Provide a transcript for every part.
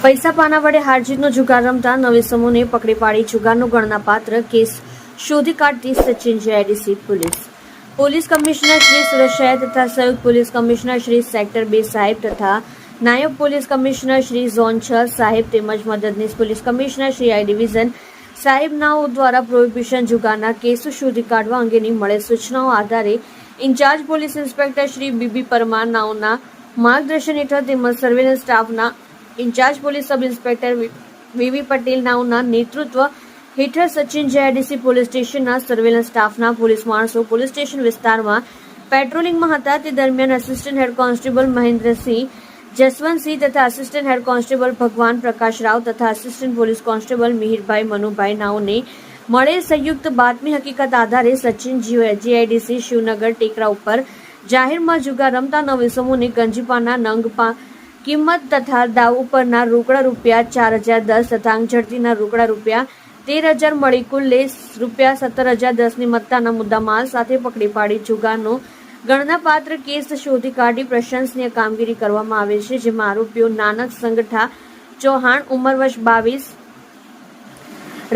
પૈસા પાના વડે હારજીતનો જુગાર રમતા 9 ઇસમોને પકડી પાડી જુગારનો ગણનાપાત્ર કેસ શોધી કાઢતી Sachin GIDC police. Police commissioner Shri Surat શહેર તથા સંયુક્ત પોલીસ કમિશનર શ્રી સેક્ટર 2 સાહેબ તથા નાયબ પોલીસ કમિશનર શ્રી ઝોન 6 સાહેબ તેમજ મદદનીશ police commissioner Shri I division સાહેબનાઓ દ્વારા પ્રોહિબિશન જુગારના કેસો શોધી કાઢવા અંગેની મળેલ સૂચનાઓ આધારે in charge police inspector Shri B B Parmar નાઓના માર્ગદર્શન હેઠળ તેમજ સર્વેલન્સ સ્ટાફના in charge police sub inspector V V Patel નાઓના નેતૃત્વ હેઠળ સચિન જીઆઈડીસી પોલીસ સ્ટેશનના સર્વેલન્સ સ્ટાફના પોલીસ માણસો પોલીસ સ્ટેશન વિસ્તારમાં પેટ્રોલિંગમાં હતા. તે દરમિયાન assistant head constable Mahendrasinh Jaswantsinh તથા assistant head constable Bhagwan Prakash Rao તથા assistant police constable Mihirbhai Manubhai નાઓને મળેલ સંયુક્ત બાતમી હકીકત આધારે સચિન જીઆઈડીસી શિવનગર ટેકરા ઉપર જાહેરમાં જુગાર રમતા 9 ઇસમોને ગંજીપાના નંગ કિંમત તથા દાવ ઉપરના રોકડા રૂપિયા 4010 તથા અંગઝડતીના રોકડા રૂપિયા 13,000 મળી કુલ્લે રૂપિયા 17,010 ની મત્તાના મુદ્દામાલ સાથે પકડી પાડી જુગારનો ગણનાપાત્ર કેસ શોધી કાઢી પ્રશંસનીય કામગીરી કરવામાં આવે છે. જેમાં આરોપીઓ નાનક સંગઠા ચૌહાણ ઉંમર વર્ષ 22,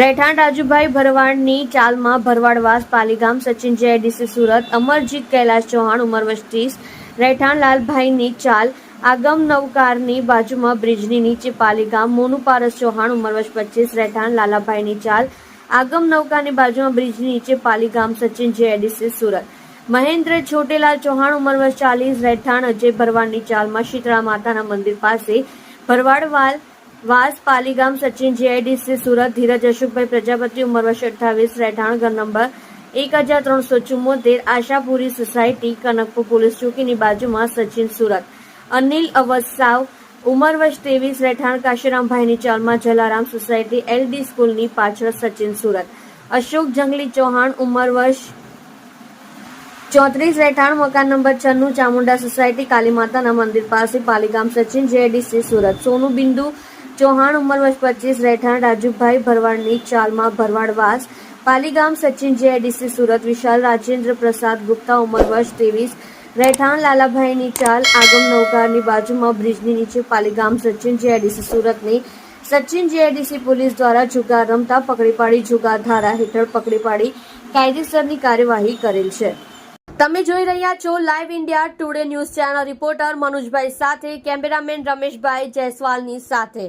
રહેઠાણ રાજુભાઈ ભરવાડની ચાલમાં ભરવાડવાસ પાલીગામ સચિન જીઆઈડીસી સુરત, અમરજીત કૈલાશ ચૌહાણ ઉંમર વર્ષ 30, રહેઠાણ લાલભાઈની ચાલ આગમ નવકારની બાજુમાં બ્રિજની નીચે પાલીગામ, મોનુ પારસ ચૌહાણ ઉંમર વર્ષ 25, રહેઠાણ લાલાભાઈની ચાલ આગમ નવકારની બાજુમાં બ્રિજની નીચે પાલીગામ સચિન જીઆઈડીસી સુરત, મહેન્દ્ર છોટેલાલ ચૌહાણ ઉંમર વર્ષ 40, રહેઠાણ અજય ભરવાડની ચાલમાં શીતળા માતાના મંદિર પાસે ભરવાડવાલ વાસ પાલીગામ સચિન જીઆઈડીસી સુરત, ધીરજ અશોકભાઈ પ્રજાપતિ ઉંમર વર્ષ 28, રહેઠાણ ઘર number 1374, Ashapuri society Kanakpur police ચોકીની બાજુમાં સચિન સુરત, અનિલ અવસાવ ઉંમર વર્ષ 23, રહેઠાણ કાશીરામભાઈની ચાલમાં જલારામ સોસાયટી એલડી સ્કૂલની પાછળ સચિન સુરત, અશોક જંગલી ચૌહાણ ઉંમર વર્ષ 34, રહેઠાણ મકાન નંબર 96 ચામુંડા સોસાયટી કાલીમાતાના મંદિર પાસે પાલીગામ સચિન જીઆઈડીસી સુરત, સોનુ બિંદુ ચૌહાણ ઉંમર વર્ષ 25, રહેઠાણ રાજુભાઈ ભરવાડની ચાલમાં ભરવાડવાસ પાલીગામ સચિન જીઆઈડીસી સુરત, વિશાલ રાજેન્દ્ર પ્રસાદ ગુપ્તા ઉંમર વર્ષ 23, રહેઠાણ લાલાભાઈની ચાલ આગમ નવકારની બાજુમાં બ્રિજની નીચે પાલીગામ સચિન જીઆઈડીસી સુરતની સચિન જીઆઈડીસી પોલીસ દ્વારા જુગાર રમતા પકડી પાડી જુગાર ધારા હેઠળ પકડી પાડી કાયદેસરની કાર્યવાહી કરેલ છે. તમે જોઈ રહ્યા છો live India Today news channel. Reporter Manojbhai સાથે કેમેરામેન રમેશભાઈ જયસ્વાલની સાથે.